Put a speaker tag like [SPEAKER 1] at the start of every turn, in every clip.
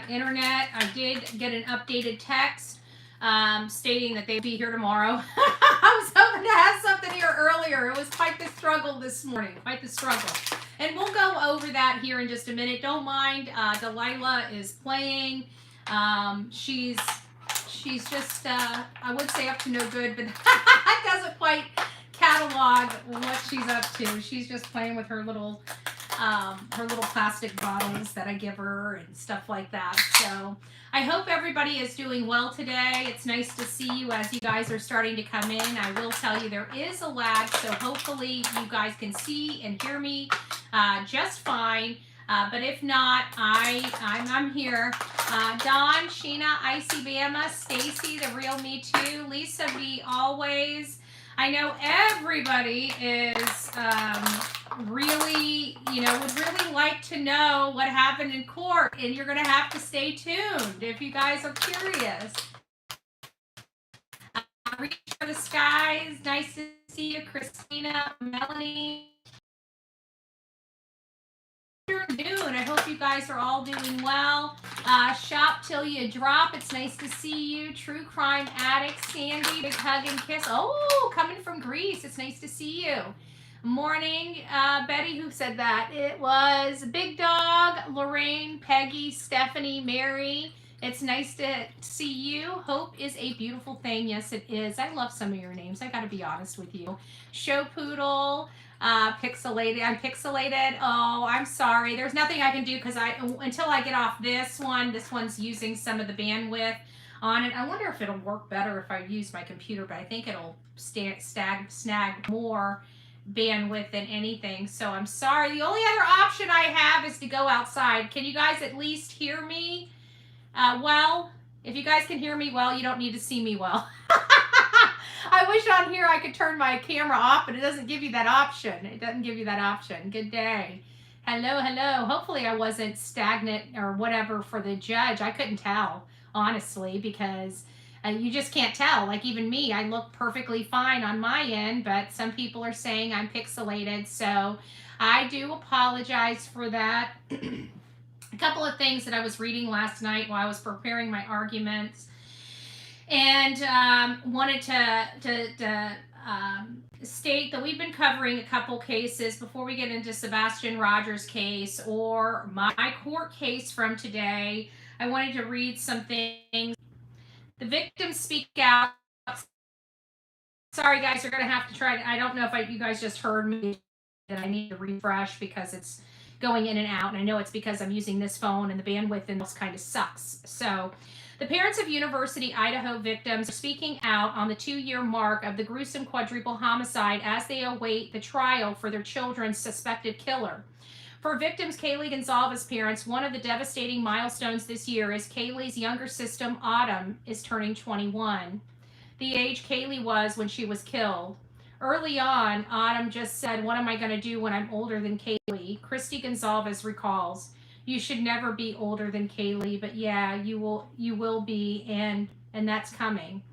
[SPEAKER 1] internet. I did get an updated text stating that they'd be here tomorrow. I was hoping to have something here earlier. It was quite the struggle this morning, quite the struggle. And we'll go over that here in just a minute. Don't mind, Delilah is playing. She's just, I would say up to no good, but that doesn't quite catalog what she's up to. She's just playing with her little plastic bottles that I give her and stuff like that. So I hope everybody is doing well today. It's nice to see you as you guys are starting to come in. I will tell you there is a lag, so hopefully you guys can see and hear me just fine. But if not, I'm here. Dawn, Sheena, Icy Bama, Stacy, the real me too, Lisa B always. I know everybody is really, would really like to know what happened in court, and you're going to have to stay tuned if you guys are curious. Reach for the skies. Nice to see you, Christina, Melanie. Afternoon. I hope you guys are all doing well. Shop till you drop. It's nice to see you. True crime addict Sandy, big hug and kiss. Oh, coming from Greece. It's nice to see you. Morning, Betty. Who said that? It was Big Dog, Lorraine, Peggy, Stephanie, Mary. It's nice to see you. Hope is a beautiful thing. Yes, it is. I love some of your names. I got to be honest with you. Show Poodle. Pixelated. I'm pixelated. Oh, I'm sorry. There's nothing I can do because until I get off this one's using some of the bandwidth on it. I wonder if it'll work better if I use my computer, but I think it'll snag more bandwidth than anything. So I'm sorry. The only other option I have is to go outside. Can you guys at least hear me? Well, if you guys can hear me well, you don't need to see me well. I wish on here I could turn my camera off, but it doesn't give you that option. It doesn't give you that option. Good day. Hello, hello. Hopefully I wasn't stagnant or whatever for the judge. I couldn't tell, honestly, because you just can't tell. Like even me, I look perfectly fine on my end, but some people are saying I'm pixelated. So I do apologize for that. A couple of things that I was reading last night while I was preparing my arguments, and wanted to state that we've been covering a couple cases before we get into Sebastian Rogers' case or my court case from today. I wanted to read some things. The victims speak out. Sorry, guys, you're going to have to try. I don't know if you guys just heard me. That I need to refresh because it's going in and out, and I know it's because I'm using this phone and the bandwidth and this kind of sucks. So the parents of University, Idaho victims are speaking out on the 2-year mark of the gruesome quadruple homicide as they await the trial for their children's suspected killer. For victims Kaylee Gonzalez's parents, one of the devastating milestones this year is Kaylee's younger sister, Autumn, is turning 21, the age Kaylee was when she was killed. Early on, Autumn just said, "What am I going to do when I'm older than Kaylee?" Christy Gonzalez recalls, "You should never be older than Kaylee, but yeah, you will be, and that's coming.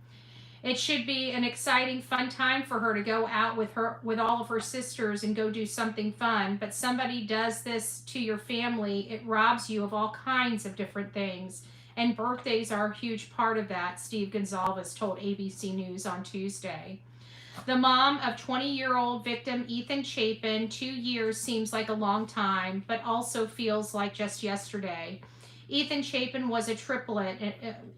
[SPEAKER 1] It should be an exciting, fun time for her to go out with all of her sisters and go do something fun. But somebody does this to your family, it robs you of all kinds of different things. And birthdays are a huge part of that," Steve Gonzalez told ABC News on Tuesday. The mom of 20-year-old victim Ethan Chapin, 2 years seems like a long time, but also feels like just yesterday. Ethan Chapin was a triplet,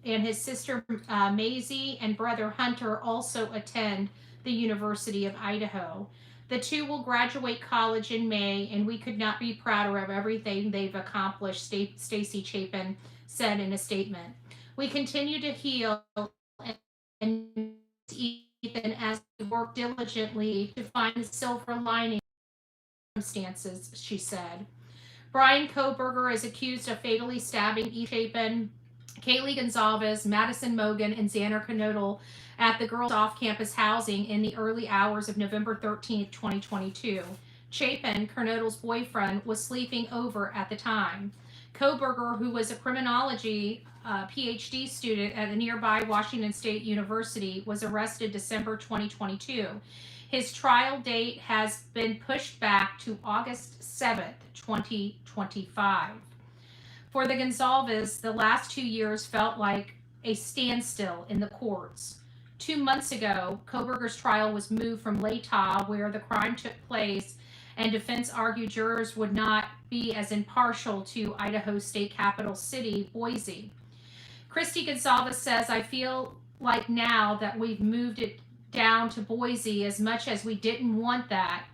[SPEAKER 1] and his sister Maisie and brother Hunter also attend the University of Idaho. The two will graduate college in May, and we could not be prouder of everything they've accomplished, Stacy Chapin said in a statement. "We continue to heal and Ethan as we work diligently to find the silver lining in circumstances," she said. Brian Koberger is accused of fatally stabbing Ethan Chapin, Kaylee Gonzalez, Madison Mogan, and Xander Knodel at the girls' off-campus housing in the early hours of November 13, 2022. Chapin, Knodel's boyfriend, was sleeping over at the time. Koberger, who was a criminology PhD student at the nearby Washington State University, was arrested December 2022. His trial date has been pushed back to August 7th, 2025. For the Gonsalves, the last 2 years felt like a standstill in the courts. 2 months ago, Kohberger's trial was moved from Latah, where the crime took place, and defense argued jurors would not be as impartial, to Idaho state capital city, Boise. Christy Gonsalves says, I feel like now that we've moved it down to Boise, as much as we didn't want that,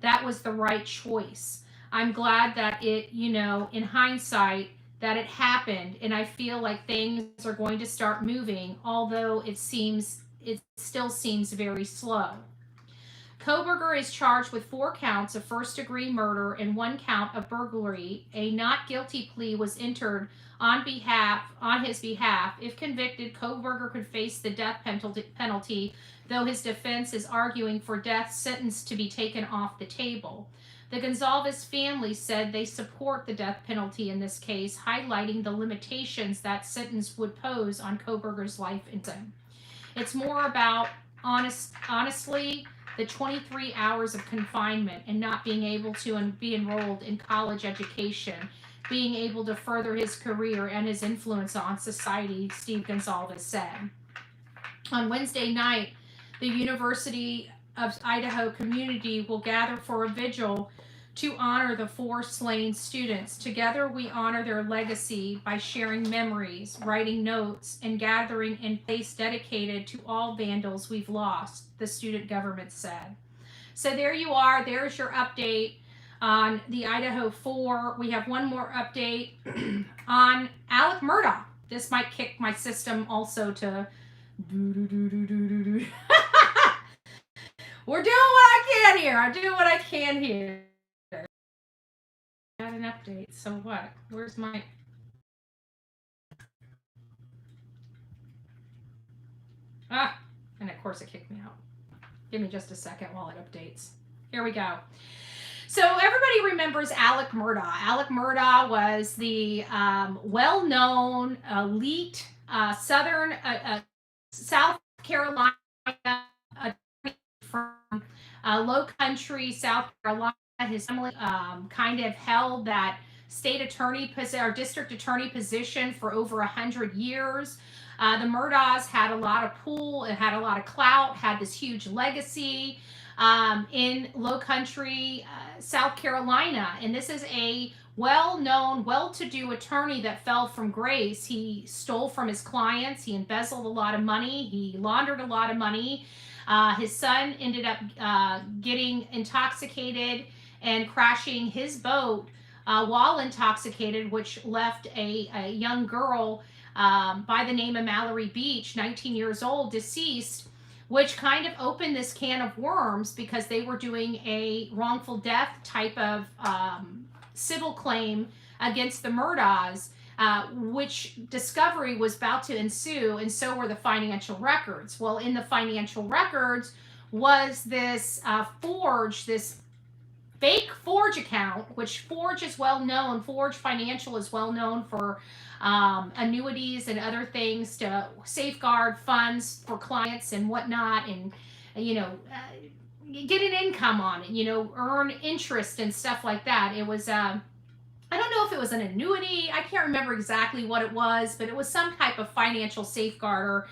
[SPEAKER 1] that was the right choice. I'm glad that it, in hindsight, that it happened, and I feel like things are going to start moving, although it still seems very slow. Kohberger is charged with 4 counts of first-degree murder and 1 count of burglary. A not guilty plea was entered on his behalf. If convicted, Kohberger could face the death penalty, though his defense is arguing for death sentence to be taken off the table. The Gonsalves family said they support the death penalty in this case, highlighting the limitations that sentence would pose on Kohberger's life and sin. It's more about, honestly, the 23 hours of confinement and not being able to be enrolled in college education, being able to further his career and his influence on society, Steve Gonsalves said. On Wednesday night, the University of Idaho community will gather for a vigil to honor the 4 slain students. Together, we honor their legacy by sharing memories, writing notes, and gathering in place dedicated to all vandals we've lost, the student government said. So there you are. There's your update on the Idaho 4. We have one more update on Alec Murdaugh. This might kick my system also to We're doing what I can here. I do what I can here. Got an update. So what? Where's my... and of course it kicked me out. Give me just a second while it updates. Here we go. So everybody remembers Alec Murdaugh. Alec Murdaugh was the well-known elite South Carolina from low country South Carolina. His family kind of held that state attorney or district attorney position for over 100 years. The Murdaughs had a lot of pull, it had a lot of clout, had this huge legacy in low country South Carolina. And this is a well-known, well-to-do attorney that fell from grace. He stole from his clients. He embezzled a lot of money. He laundered a lot of money. His son ended up getting intoxicated and crashing his boat while intoxicated, which left a young girl by the name of Mallory Beach, 19 years old, deceased, which kind of opened this can of worms because they were doing a wrongful death type of civil claim against the Murdaughs, which discovery was about to ensue, and so were the financial records. Well, in the financial records was this this fake Forge account, which Forge is well known. Forge Financial is well known for annuities and other things to safeguard funds for clients and whatnot, and get an income on it, earn interest and stuff like that. It was I don't know if it was an annuity. I can't remember exactly what it was, but it was some type of financial safeguarder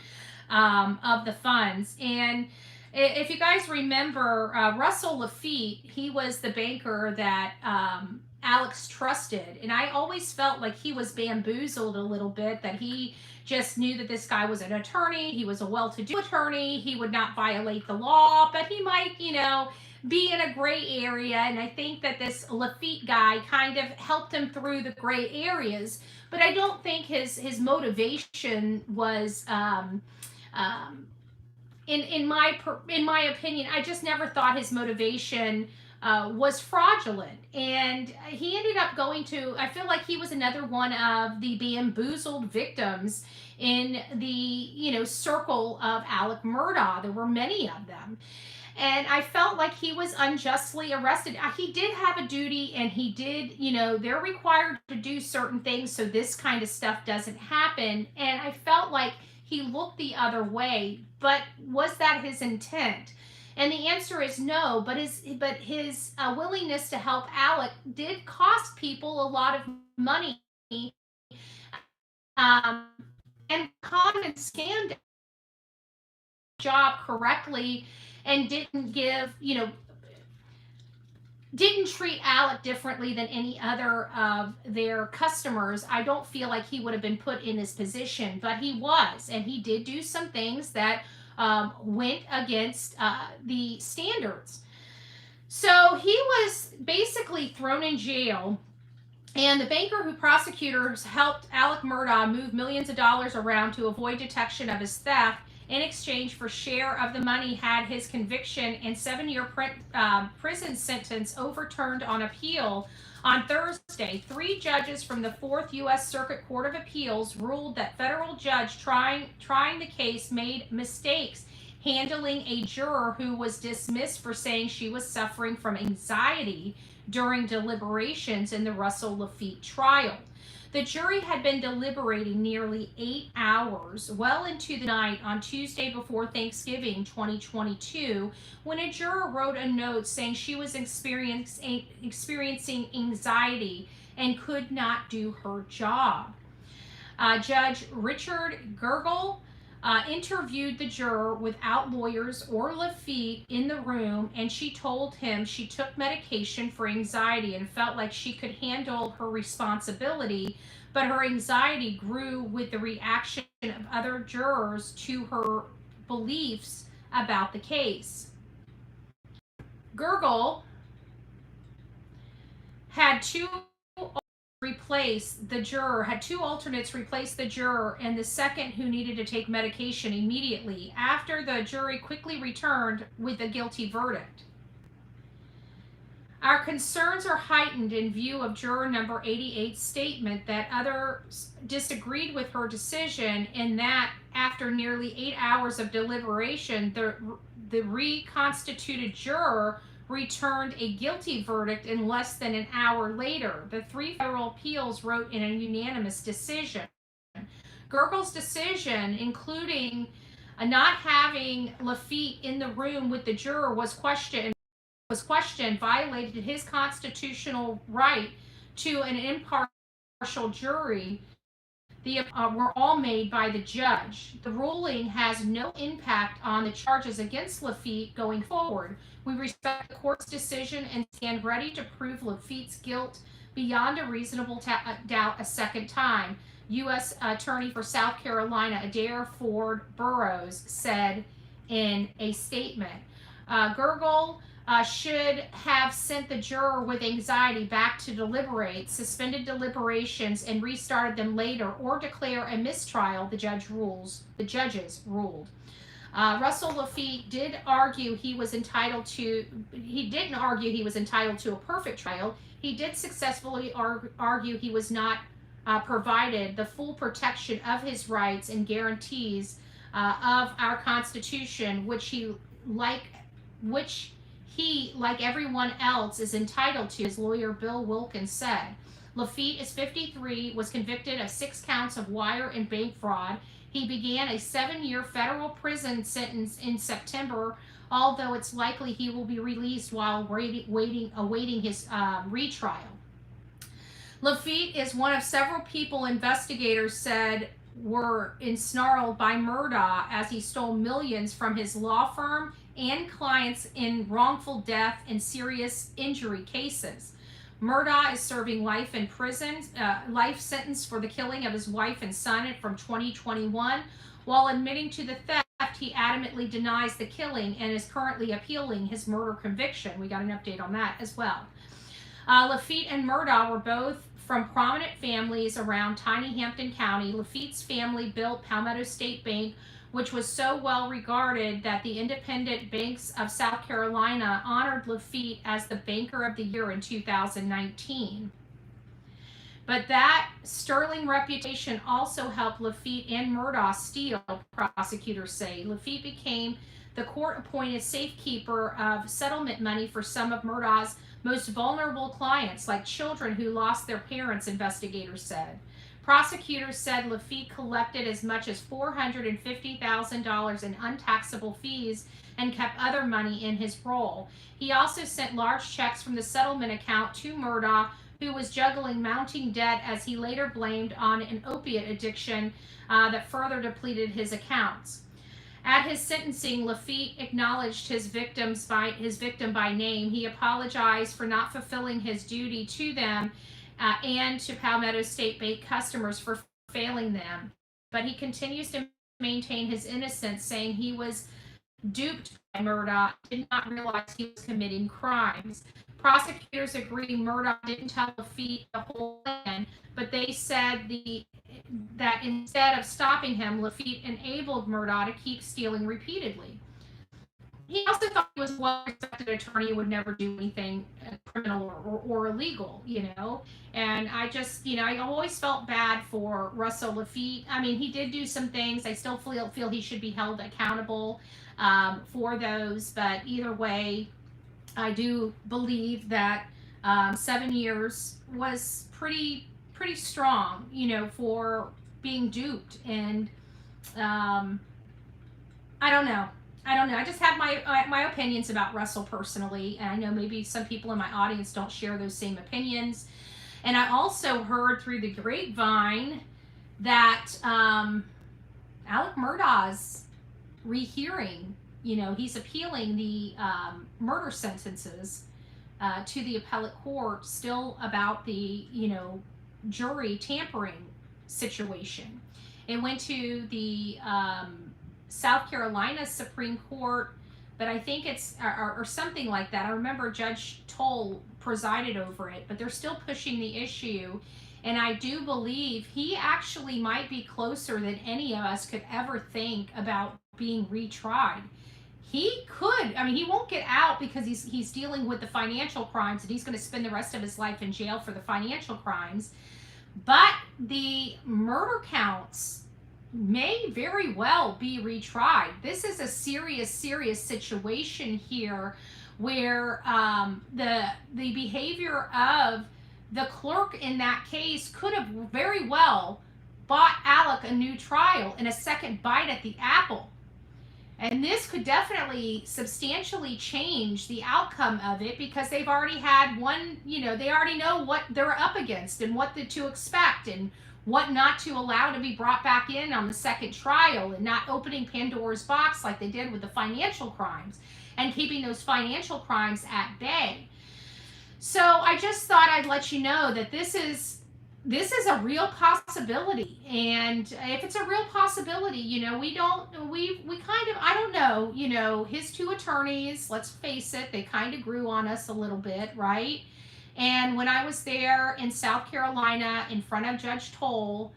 [SPEAKER 1] of the funds. And if you guys remember, Russell Lafitte, he was the banker that Alex trusted. And I always felt like he was bamboozled a little bit, that he just knew that this guy was an attorney. He was a well-to-do attorney. He would not violate the law, but he might, be in a gray area. And I think that this Lafitte guy kind of helped him through the gray areas. But I don't think his motivation was... In my opinion, I just never thought his motivation was fraudulent. And he ended up going to, I feel like he was another one of the bamboozled victims in the, circle of Alec Murdaugh. There were many of them. And I felt like he was unjustly arrested. He did have a duty, and he did, they're required to do certain things so this kind of stuff doesn't happen. And I felt like he looked the other way. But was that his intent? And the answer is no. But his willingness to help Alec did cost people a lot of money um, and con and scammed job correctly and didn't give, didn't treat Alec differently than any other of their customers, I don't feel like he would have been put in this position, but he was, and he did do some things that went against the standards. So he was basically thrown in jail. And the banker who prosecutors helped Alec Murdaugh move millions of dollars around to avoid detection of his theft in exchange for share of the money had his conviction and 7-year prison sentence overturned on appeal on Thursday. 3 judges from the 4th U.S. Circuit Court of Appeals ruled that federal judge trying the case made mistakes handling a juror who was dismissed for saying she was suffering from anxiety during deliberations in the Russell Lafitte trial. The jury had been deliberating nearly 8 hours, well into the night on Tuesday before Thanksgiving 2022, when a juror wrote a note saying she was experiencing anxiety and could not do her job. Judge Richard Gergel interviewed the juror without lawyers or Lafitte in the room, and she told him she took medication for anxiety and felt like she could handle her responsibility, but her anxiety grew with the reaction of other jurors to her beliefs about the case. Gergel had two alternates replace the juror and the second who needed to take medication immediately after the jury quickly returned with a guilty verdict. Our concerns are heightened in view of juror number 88's statement that others disagreed with her decision and that after nearly 8 hours of deliberation, the reconstituted juror returned a guilty verdict in less than an hour later. The 3 federal appeals wrote in a unanimous decision. Gergel's decision, including not having Lafitte in the room with the juror, was questioned, violated his constitutional right to an impartial jury. Were all made by the judge. The ruling has no impact on the charges against Lafitte going forward. We respect the court's decision and stand ready to prove Lafitte's guilt beyond a reasonable doubt a second time, U.S. Attorney for South Carolina Adair Ford Burrows said in a statement. Gergel should have sent the juror with anxiety back to deliberate, suspended deliberations, and restarted them later, or declare a mistrial, the judges ruled. Russell Lafitte didn't argue he was entitled to a perfect trial. He did successfully argue he was not provided the full protection of his rights and guarantees of our Constitution, which he, like everyone else, is entitled to, his lawyer Bill Wilkins said. Lafitte is 53, was convicted of 6 counts of wire and bank fraud. He began a 7-year federal prison sentence in September, although it's likely he will be released while awaiting his retrial. Lafitte is one of several people investigators said were ensnarled by Murdaugh as he stole millions from his law firm and clients in wrongful death and serious injury cases. Murdaugh is serving life in prison, life sentence for the killing of his wife and son from 2021. While admitting to the theft, he adamantly denies the killing and is currently appealing his murder conviction. We got an update on that as well. Lafitte and Murdaugh were both from prominent families around tiny Hampton County. Lafitte's family built Palmetto State Bank, which was so well regarded that the Independent Banks of South Carolina honored Lafitte as the Banker of the Year in 2019. But that sterling reputation also helped Lafitte and Murdaugh steal, prosecutors say. Lafitte became the court-appointed safekeeper of settlement money for some of Murdaugh's most vulnerable clients, like children who lost their parents, investigators said. Prosecutors said Lafitte collected as much as $450,000 in untaxable fees and kept other money in his roll. He also sent large checks from the settlement account to Murdaugh, who was juggling mounting debt as he later blamed on an opiate addiction that further depleted his accounts. At his sentencing, Lafitte acknowledged his victim by name. He apologized for not fulfilling his duty to them and to Palmetto State Bank customers for failing them. But he continues to maintain his innocence, saying he was duped by Murdaugh, did not realize he was committing crimes. Prosecutors agree Murdaugh didn't tell Lafitte the whole plan, but they said that instead of stopping him, Lafitte enabled Murdaugh to keep stealing repeatedly. He also thought he was a well-respected attorney and would never do anything criminal or illegal, And I just, I always felt bad for Russell Lafitte. I mean, he did do some things. I still feel he should be held accountable for those. But either way, I do believe that 7 years was pretty strong, for being duped. And I don't know. I just have my opinions about Russell personally, and I know maybe some people in my audience don't share those same opinions. And I also heard through the grapevine that Alec Murdaugh's rehearing, he's appealing the murder sentences to the appellate court still about the, jury tampering situation. It went to the South Carolina Supreme Court, but I think it's or something like that. I remember Judge Toll presided over it, but they're still pushing the issue. And I do believe he actually might be closer than any of us could ever think about being retried. He could, he won't get out because he's dealing with the financial crimes, and he's going to spend the rest of his life in jail for the financial crimes. But the murder counts may very well be retried. This is a serious situation here where the behavior of the clerk in that case could have very well bought Alec a new trial and a second bite at the apple. And this could definitely substantially change the outcome of it, because they've already had one, they already know what they're up against and what to expect and what not to allow to be brought back in on the second trial, and not opening Pandora's box like they did with the financial crimes and keeping those financial crimes at bay. So I just thought I'd let you know that this is a real possibility. And if it's a real possibility, we kind of, I don't know, his two attorneys, let's face it, they kind of grew on us a little bit, right? And when I was there in South Carolina in front of Judge Toll,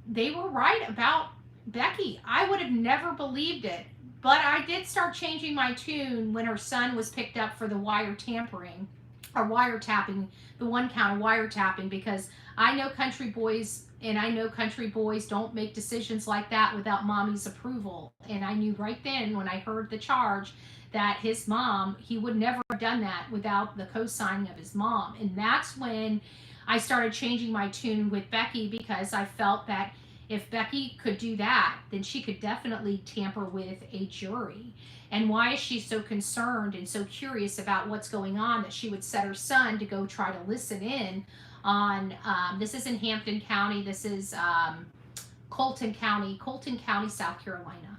[SPEAKER 1] they were right about Becky. I would have never believed it. But I did start changing my tune when her son was picked up for the wiretapping, the one count of wiretapping, because I know country boys, and I know country boys don't make decisions like that without mommy's approval. And I knew right then when I heard the charge that his mom, he would never have done that without the co-signing of his mom. And that's when I started changing my tune with Becky, because I felt that if Becky could do that, then she could definitely tamper with a jury. And why is she so concerned and so curious about what's going on that she would set her son to go try to listen in on, this is in Hampton County, this is Colton County, South Carolina.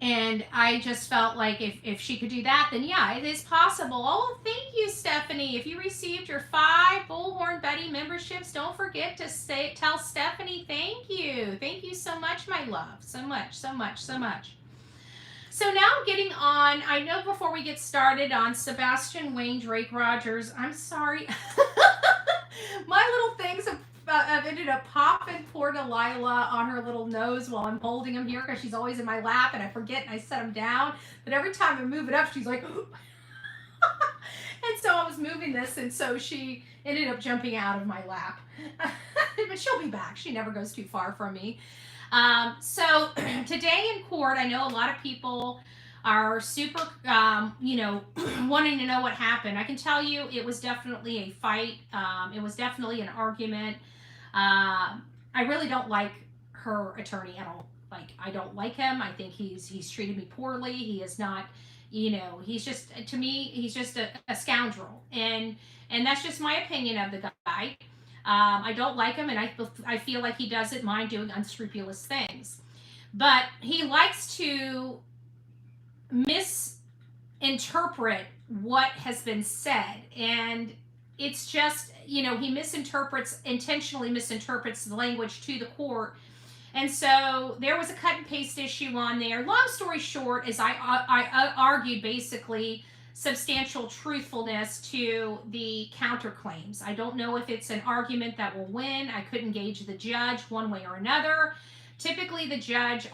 [SPEAKER 1] And I just felt like if she could do that, then yeah, it is possible. Oh, thank you, Stephanie. If you received your 5 Bullhorn Betty memberships, don't forget to tell Stephanie thank you. Thank you so much, my love. So much. So now getting on, I know before we get started on Sebastian Wayne Drake Rogers, I'm sorry. My little things have ended up popping poor Delilah on her little nose while I'm holding him here, because she's always in my lap and I forget and I set him down. But every time I move it up, she's like, and so I was moving this, and so she ended up jumping out of my lap. But she'll be back. She never goes too far from me. So today in court, I know a lot of people are super, wanting to know what happened. I can tell you it was definitely a fight. It was definitely an argument. I really don't like her attorney at all. I don't like him. I think he's treated me poorly. He is not he's just, to me, he's just a scoundrel, and that's just my opinion of the guy. I don't like him, and I feel like he doesn't mind doing unscrupulous things, but he likes to misinterpret what has been said, and it's just, he intentionally misinterprets the language to the court. And so there was a cut and paste issue on there. Long story short, is I argued basically substantial truthfulness to the counterclaims. I don't know if it's an argument that will win. I couldn't gauge the judge one way or another. Typically, the judge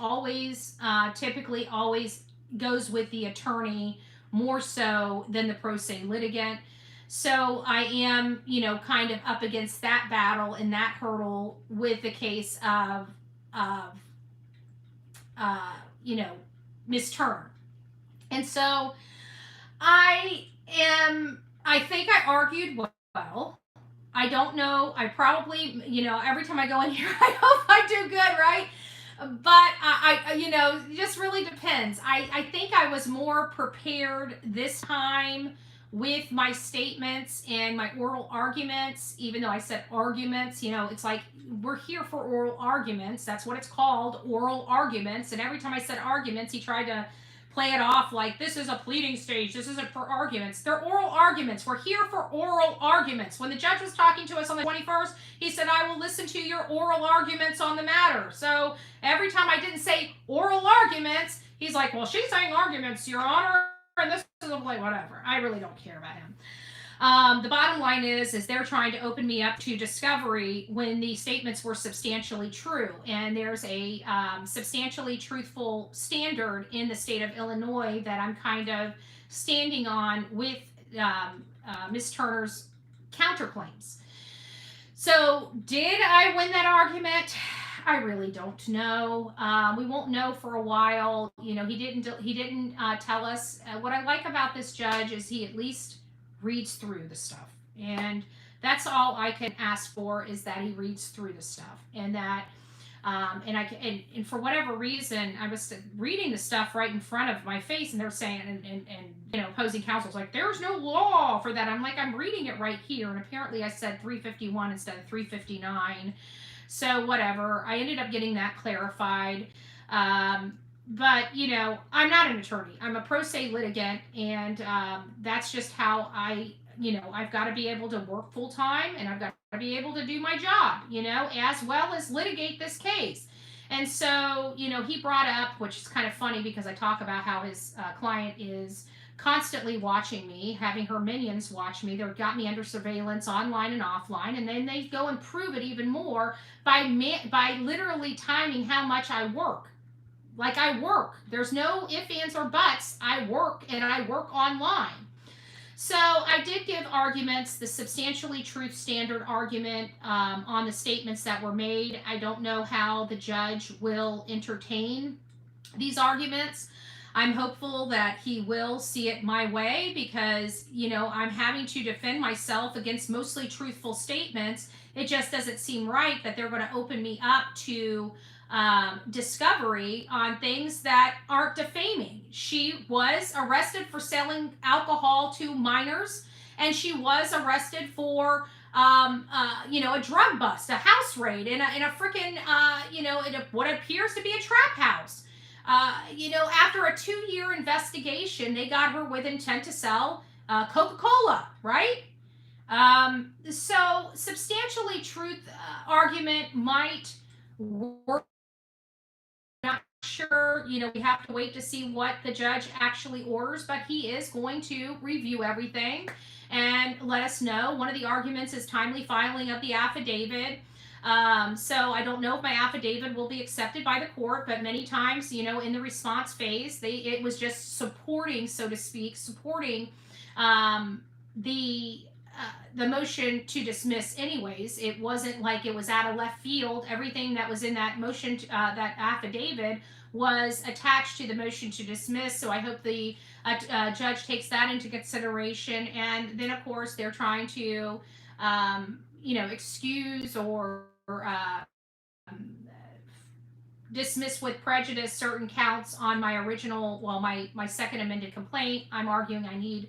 [SPEAKER 1] typically always goes with the attorney more so than the pro se litigant. So I am, kind of up against that battle and that hurdle with the case of of you know, Miss Turner. And so I think I argued well. I don't know. I probably, every time I go in here, I hope I do good, right? But just really depends. I think I was more prepared this time with my statements and my oral arguments, even though I said arguments, it's like we're here for oral arguments. That's what it's called, oral arguments. And every time I said arguments, he tried to play it off like this is a pleading stage. This isn't for arguments. They're oral arguments. We're here for oral arguments. When the judge was talking to us on the 21st, he said, I will listen to your oral arguments on the matter. So every time I didn't say oral arguments, he's like, well, she's saying arguments, Your Honor. And this is like, whatever. I really don't care about him. The bottom line is they're trying to open me up to discovery when the statements were substantially true. And there's a substantially truthful standard in the state of Illinois that I'm kind of standing on with Ms. Turner's counterclaims. So did I win that argument? I really don't know. We won't know for a while. He didn't tell us. What I like about this judge is he at least reads through the stuff, and that's all I can ask for, is that he reads through the stuff, and that and for whatever reason, I was reading the stuff right in front of my face, and they're saying, and opposing counsel's like, there's no law for that. I'm like, I'm reading it right here, and apparently I said 351 instead of 359. So whatever. I ended up getting that clarified. But I'm not an attorney. I'm a pro se litigant, and that's just how I've got to be able to work full time, and I've got to be able to do my job, as well as litigate this case. And so, he brought up, which is kind of funny because I talk about how his client is constantly watching me, having her minions watch me. They've got me under surveillance online and offline, and then they go and prove it even more by literally timing how much I work. Like, I work. There's no ifs, ands, or buts. I work, and I work online. So I did give arguments, the substantially truth standard argument on the statements that were made. I don't know how the judge will entertain these arguments. I'm hopeful that he will see it my way, because, I'm having to defend myself against mostly truthful statements. It just doesn't seem right that they're going to open me up to discovery on things that aren't defaming. She was arrested for selling alcohol to minors, and she was arrested for a drug bust, a house raid in a freaking in what appears to be a trap house. After a 2-year investigation, they got her with intent to sell Coca-Cola, right? So substantially truth argument might work. Not sure, we have to wait to see what the judge actually orders, but he is going to review everything and let us know. One of the arguments is timely filing of the affidavit. So I don't know if my affidavit will be accepted by the court, but many times, in the response phase, it was just supporting, so to speak, the motion to dismiss anyways. It wasn't like it was out of left field. Everything that was in that motion, that affidavit, was attached to the motion to dismiss. So I hope the judge takes that into consideration. And then, of course, they're trying to, excuse or dismiss with prejudice certain counts on my original, well, my second amended complaint. I'm arguing I need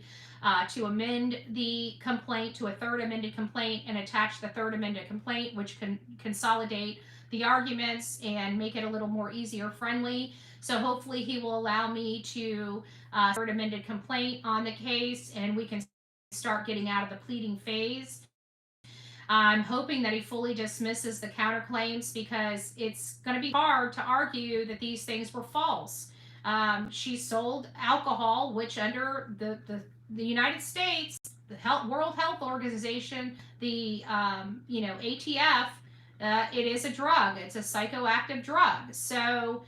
[SPEAKER 1] to amend the complaint to a third amended complaint and attach the third amended complaint, which can consolidate the arguments and make it a little more easier friendly. So hopefully he will allow me to third amended complaint on the case, and we can start getting out of the pleading phase. I'm hoping that he fully dismisses the counterclaims, because it's going to be hard to argue that these things were false. She sold alcohol, which under the United States, the World Health Organization, the ATF, it is a drug. It's a psychoactive drug. So,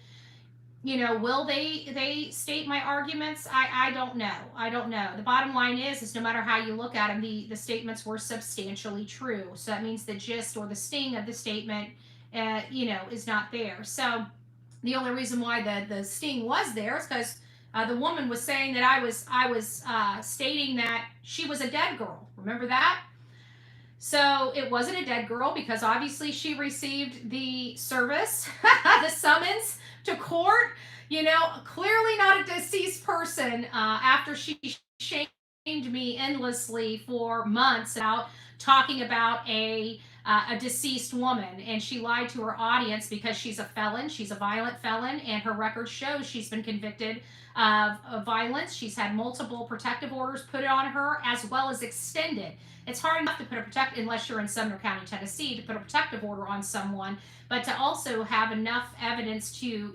[SPEAKER 1] will they state my arguments? I don't know. I don't know. The bottom line is no matter how you look at them, the statements were substantially true. So that means the gist or the sting of the statement, is not there. So the only reason why the sting was there is because the woman was saying that I was stating that she was a dead girl. Remember that? So it wasn't a dead girl, because obviously she received the service, the summons to court. Clearly not a deceased person, after she shamed me endlessly for months about talking about a deceased woman, and she lied to her audience because she's a felon. She's a violent felon, and her record shows she's been convicted of violence. She's had multiple protective orders put on her, as well as extended. It's hard enough to put unless you're in Sumner County, Tennessee, to put a protective order on someone, but to also have enough evidence to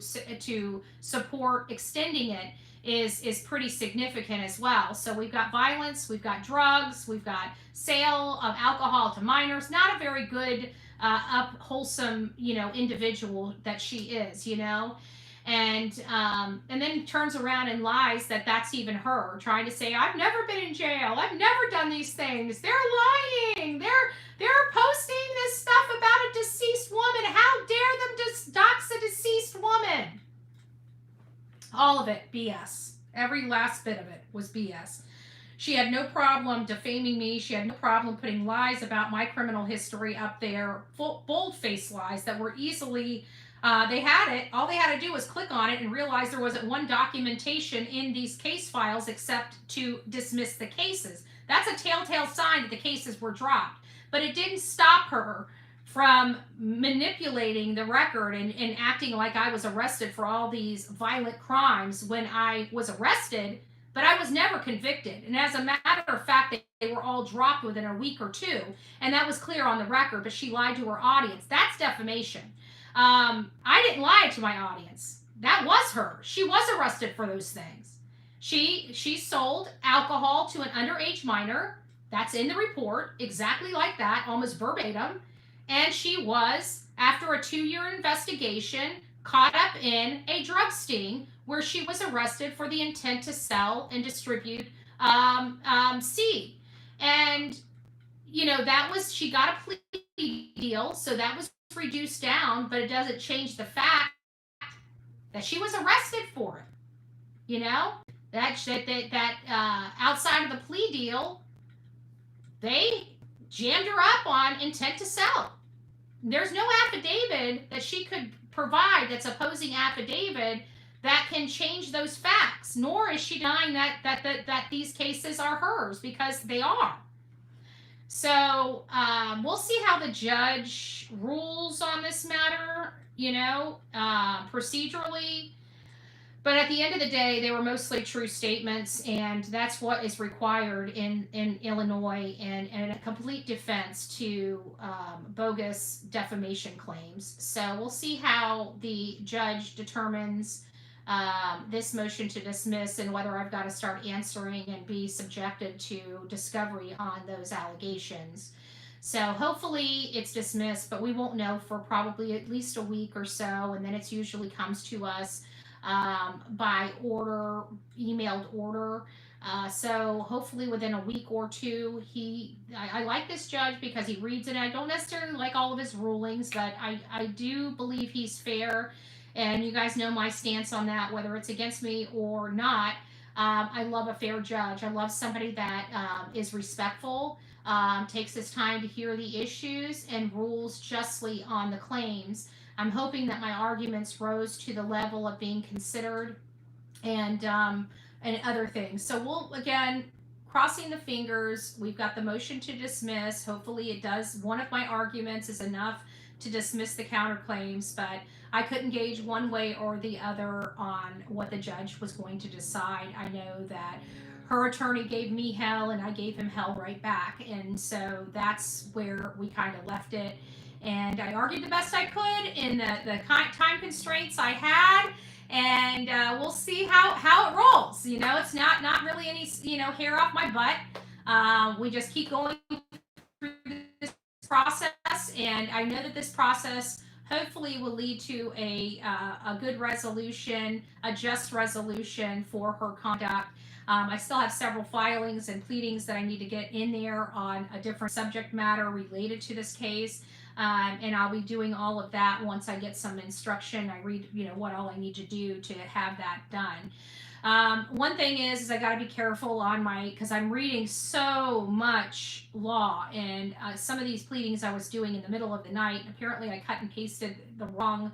[SPEAKER 1] support extending it is pretty significant as well. So we've got violence, we've got drugs, we've got sale of alcohol to minors. Not a very good, wholesome, individual that she is, and then turns around and lies that that's even her, trying to say, I've never been in jail, I've never done these things. They're lying. They're posting this stuff about a deceased woman. How dare them just dox a deceased woman? All of it BS. Every last bit of it was BS. She had no problem defaming me. She had no problem putting lies about my criminal history up there, bold-faced lies that were easily, they had it. All they had to do was click on it and realize there wasn't one documentation in these case files except to dismiss the cases. That's a telltale sign that the cases were dropped. But it didn't stop her from manipulating the record and acting like I was arrested for all these violent crimes when I was arrested, but I was never convicted. And as a matter of fact, they were all dropped within a week or two. And that was clear on the record, but she lied to her audience. That's defamation. I didn't lie to my audience. That was her. She was arrested for those things. She sold alcohol to an underage minor. That's in the report, exactly like that, almost verbatim. And she was, after a 2-year investigation, caught up in a drug sting where she was arrested for the intent to sell and distribute seed. And, she got a plea deal, so that was reduced down, but it doesn't change the fact that she was arrested for it. That outside of the plea deal, they jammed her up on intent to sell. There's no affidavit that she could provide, that's opposing affidavit, that can change those facts, nor is she denying that these cases are hers, because they are. So we'll see how the judge rules on this matter, procedurally. But at the end of the day, they were mostly true statements, and that's what is required in Illinois, and a complete defense to bogus defamation claims. So we'll see how the judge determines this motion to dismiss, and whether I've got to start answering and be subjected to discovery on those allegations. So hopefully it's dismissed, but we won't know for probably at least a week or so, and then it usually comes to us by order, emailed order. So hopefully within a week or two, I like this judge because he reads it. I don't necessarily like all of his rulings, but I do believe he's fair. And you guys know my stance on that, whether it's against me or not. I love a fair judge. I love somebody that is respectful, takes his time to hear the issues, and rules justly on the claims. I'm hoping that my arguments rose to the level of being considered, and other things. So we'll, again, crossing the fingers. We've got the motion to dismiss. Hopefully, it does. One of my arguments is enough to dismiss the counterclaims, but I couldn't gauge one way or the other on what the judge was going to decide. I know that her attorney gave me hell, and I gave him hell right back, and so that's where we kind of left it. And I argued the best I could in the time constraints I had, and we'll see how it rolls. You know, it's not really any hair off my butt. We just keep going through this process, and I know that this process hopefully will lead to a good resolution, a just resolution for her conduct. I still have several filings and pleadings that I need to get in there on a different subject matter related to this case. And I'll be doing all of that once I get some instruction. I read, what all I need to do to have that done. One thing is I got to be careful on because I'm reading so much law, and some of these pleadings I was doing in the middle of the night. Apparently, I cut and pasted the wrong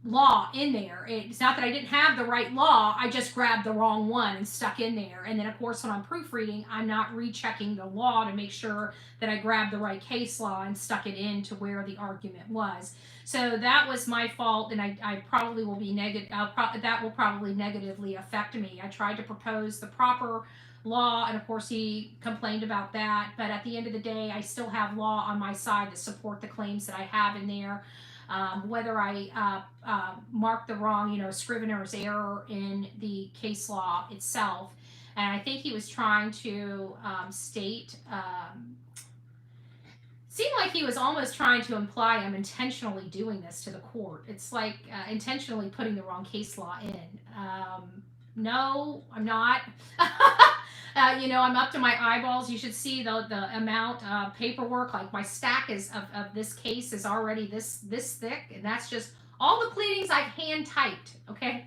[SPEAKER 1] law in there. It's not that I didn't have the right law, I just grabbed the wrong one and stuck in there. And then, of course, when I'm proofreading, I'm not rechecking the law to make sure that I grabbed the right case law and stuck it into where the argument was. So that was my fault, and I probably will be negative. That will probably negatively affect me. I tried to propose the proper law, and of course he complained about that. But at the end of the day, I still have law on my side to support the claims that I have in there. Whether I mark the wrong, scrivener's error in the case law itself. And I think he was trying to state, seemed like he was almost trying to imply I'm intentionally doing this to the court. It's like intentionally putting the wrong case law in. No, I'm not. I'm up to my eyeballs. You should see the amount of paperwork. Like my stack of this case is already this thick, and that's just all the pleadings I've hand typed. Okay,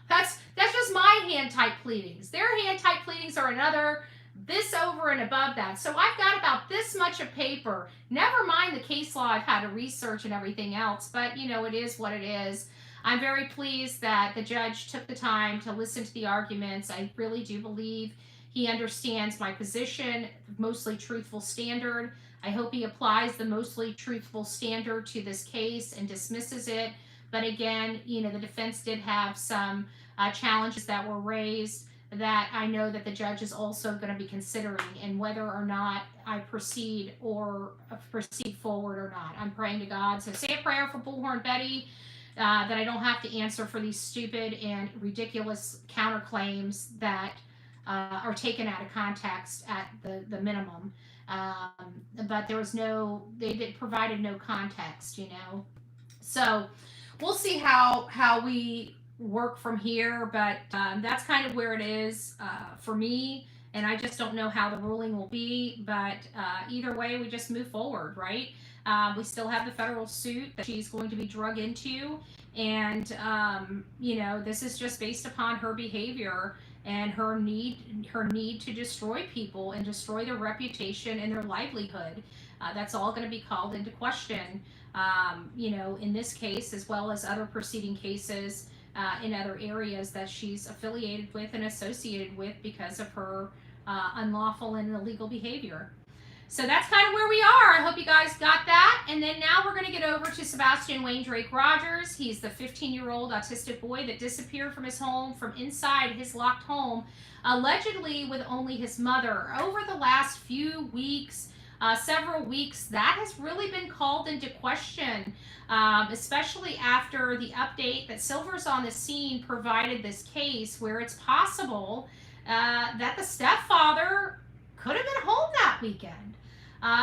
[SPEAKER 1] that's just my hand typed pleadings. Their hand typed pleadings are another this over and above that. So I've got about this much of paper. Never mind the case law I've had to research and everything else. But it is what it is. I'm very pleased that the judge took the time to listen to the arguments. I really do believe he understands my position, mostly truthful standard. I hope he applies the mostly truthful standard to this case and dismisses it. But again, the defense did have some challenges that were raised that I know that the judge is also going to be considering, and whether or not I proceed forward or not. I'm praying to God. So say a prayer for Bullhorn Betty, that I don't have to answer for these stupid and ridiculous counterclaims that are taken out of context at the minimum. But there was provided no context, So we'll see how we work from here, but that's kind of where it is for me, and I just don't know how the ruling will be, but either way, we just move forward, right? We still have the federal suit that she's going to be drug into, and this is just based upon her behavior and her need to destroy people and destroy their reputation and their livelihood. That's all going to be called into question, in this case, as well as other preceding cases in other areas that she's affiliated with and associated with because of her unlawful and illegal behavior. So that's kind of where we are. I hope you guys got that. And then now we're going to get over to Sebastian Wayne Drake Rogers. He's the 15-year-old autistic boy that disappeared from his home, from inside his locked home, allegedly with only his mother. Over the last few weeks, several weeks, that has really been called into question, especially after the update that Silver's on the Scene provided this case, where it's possible that the stepfather could have been home that weekend.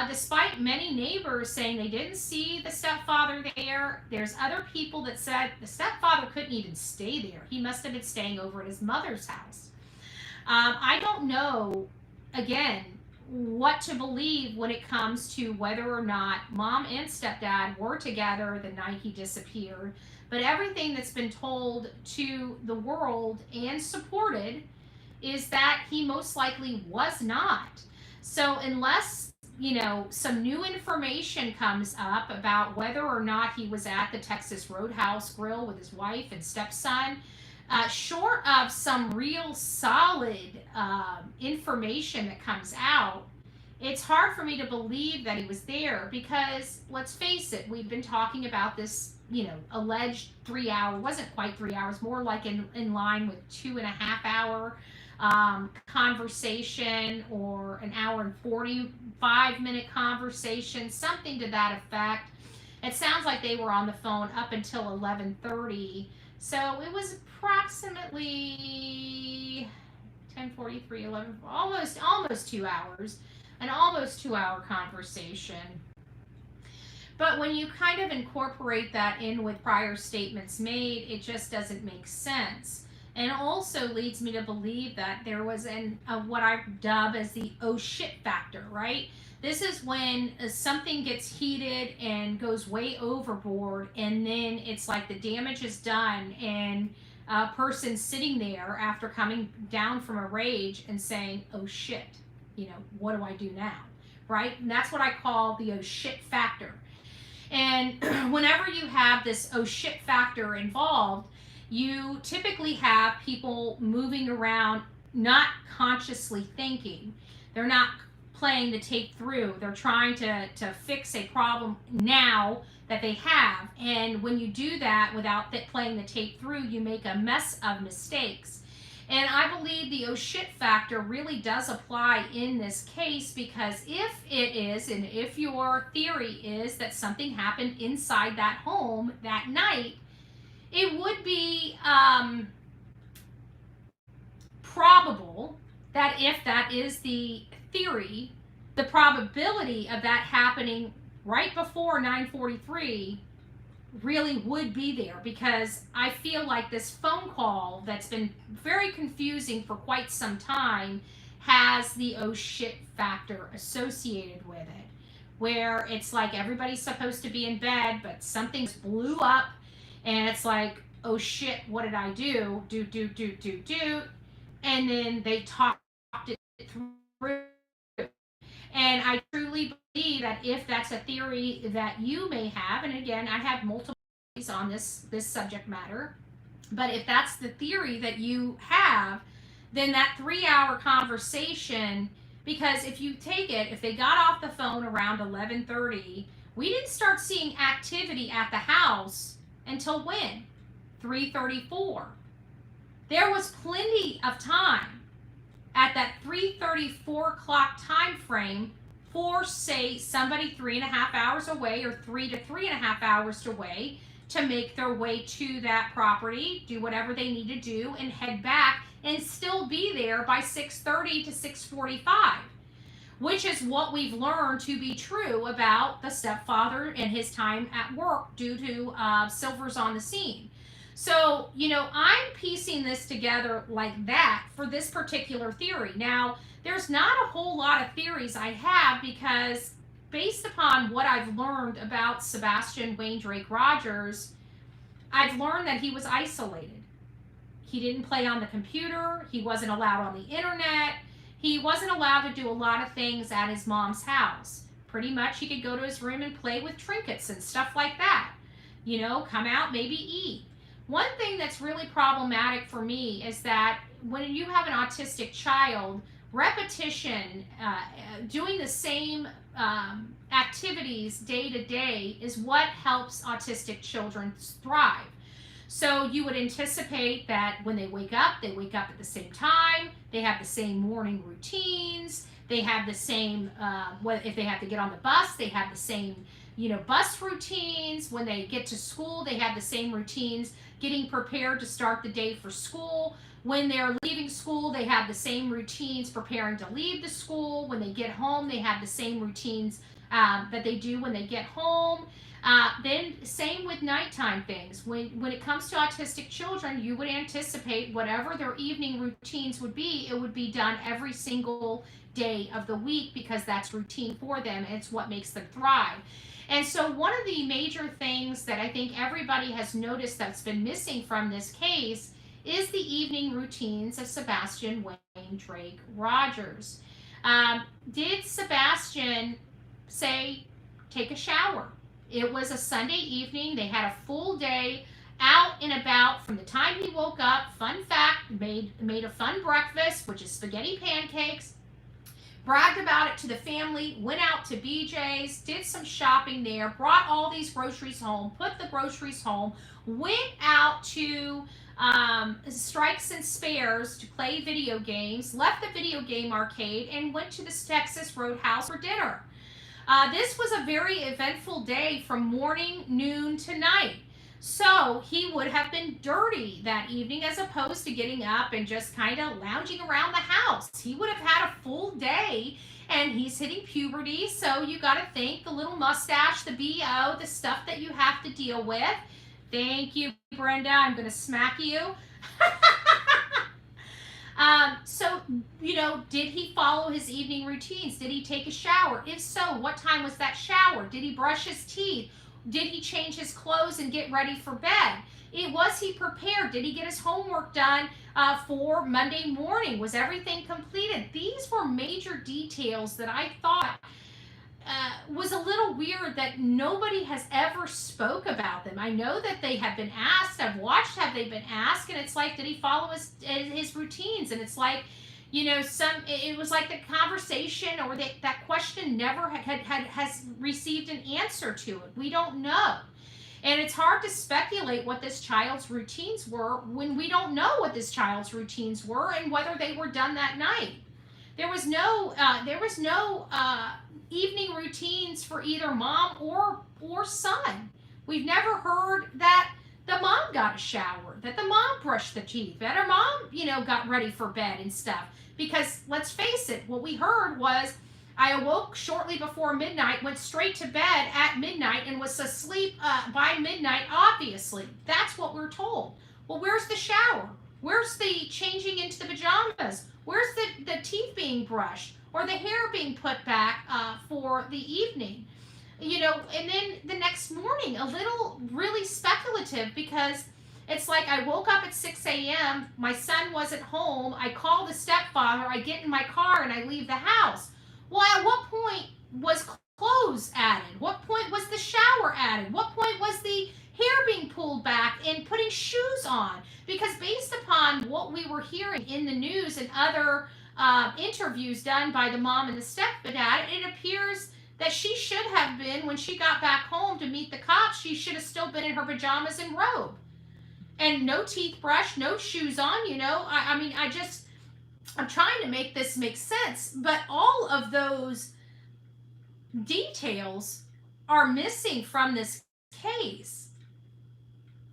[SPEAKER 1] Despite many neighbors saying they didn't see the stepfather there, there's other people that said the stepfather couldn't even stay there. He must have been staying over at his mother's house. I don't know, again, what to believe when it comes to whether or not mom and stepdad were together the night he disappeared. But everything that's been told to the world and supported is that he most likely was not. So unless some new information comes up about whether or not he was at the Texas Roadhouse Grill with his wife and stepson. Short of some real solid information that comes out, it's hard for me to believe that he was there because, let's face it, we've been talking about this, alleged 3 hour, wasn't quite 3 hours, more like in line with 2.5 hour conversation, or an hour and 45-minute conversation, something to that effect. It sounds like they were on the phone up until 11:30. So it was approximately 10:43, 11, almost 2 hours, an almost 2 hour conversation. But when you kind of incorporate that in with prior statements made, it just doesn't make sense. And also leads me to believe that there was what I dub as the oh shit factor, right? This is when something gets heated and goes way overboard, and then it's like the damage is done, and a person sitting there after coming down from a rage and saying, oh shit, what do I do now, right? And that's what I call the oh shit factor. And whenever you have this oh shit factor involved, you typically have people moving around, not consciously thinking. They're not playing the tape through. They're trying to fix a problem now that they have. And when you do that without playing the tape through, you make a mess of mistakes. And I believe the oh shit factor really does apply in this case, because if it is, and if your theory is that something happened inside that home that night, it would be probable that if that is the theory, the probability of that happening right before 9:43 really would be there, because I feel like this phone call that's been very confusing for quite some time has the oh shit factor associated with it, where it's like everybody's supposed to be in bed, but something's blew up, and it's like, oh shit, what did I do? Do. And then they talked it through. And I truly believe that if that's a theory that you may have, and again, I have multiple theories on this subject matter, but if that's the theory that you have, then that 3 hour conversation, because if you take it, if they got off the phone around 11:30, we didn't start seeing activity at the house until when? 3:34. There was plenty of time at that 3:34 o'clock time frame for, say, somebody 3.5 hours away, or 3 to 3.5 hours away, to make their way to that property, do whatever they need to do, and head back, and still be there by 6:30 to 6:45. Which is what we've learned to be true about the stepfather and his time at work due to Silver's on the scene. So, I'm piecing this together like that for this particular theory. Now, there's not a whole lot of theories I have, because based upon what I've learned about Sebastian Wayne Drake Rogers, I've learned that he was isolated. He didn't play on the computer. He wasn't allowed on the internet. He wasn't allowed to do a lot of things at his mom's house. Pretty much he could go to his room and play with trinkets and stuff like that. Come out, maybe eat. One thing that's really problematic for me is that when you have an autistic child, repetition, doing the same activities day to day is what helps autistic children thrive. So you would anticipate that when they wake up at the same time, they have the same morning routines, they have the same, if they have to get on the bus, they have the same, bus routines. When they get to school, they have the same routines, getting prepared to start the day for school. When they're leaving school, they have the same routines preparing to leave the school. When they get home, they have the same routines that they do when they get home. Then same with nighttime things. When it comes to autistic children, you would anticipate whatever their evening routines would be, it would be done every single day of the week, because that's routine for them, and it's what makes them thrive. And so one of the major things that I think everybody has noticed that's been missing from this case is the evening routines of Sebastian Wayne Drake Rogers. Did Sebastian say, take a shower. It was a Sunday evening. They had a full day out and about from the time he woke up. Fun fact, made a fun breakfast, which is spaghetti pancakes, bragged about it to the family, went out to BJ's, did some shopping there, brought all these groceries home, put the groceries home, went out to Strikes and Spares to play video games, left the video game arcade, and went to the Texas Roadhouse for dinner. This was a very eventful day from morning, noon to night. So he would have been dirty that evening as opposed to getting up and just kind of lounging around the house. He would have had a full day, and he's hitting puberty. So you got to think the little mustache, the BO, the stuff that you have to deal with. Thank you, Brenda. I'm going to smack you. So, did he follow his evening routines? Did he take a shower? If so, what time was that shower? Did he brush his teeth? Did he change his clothes and get ready for bed? Was he prepared? Did he get his homework done for Monday morning? Was everything completed? These were major details that I thought was a little weird that nobody has ever spoke about them. I know that they have been asked. I've watched have they been asked, and it's like, did he follow his routines? And it's like, it was like the conversation or that question never has received an answer to it. We don't know. And it's hard to speculate what this child's routines were when we don't know what this child's routines were and whether they were done that night. There was no evening routines for either mom or son. We've never heard that the mom got a shower, that the mom brushed the teeth, that her mom, got ready for bed and stuff. Because let's face it, what we heard was, I awoke shortly before midnight, went straight to bed at midnight, and was asleep by midnight, obviously. That's what we're told. Well, where's the shower? Where's the changing into the pajamas? Where's the teeth being brushed? Or the hair being put back for the evening? And then the next morning, a little really speculative, because it's like I woke up at 6 a.m., my son wasn't home, I call the stepfather, I get in my car, and I leave the house. Well, at what point was clothes added? What point was the shower added? What point was the hair being pulled back and putting shoes on? Because based upon what we were hearing in the news and other interviews done by the mom and the stepdad, it appears that she should have been, when she got back home to meet the cops, she should have still been in her pajamas and robe. And no teeth brush, no shoes on, I'm trying to make this make sense, but all of those details are missing from this case.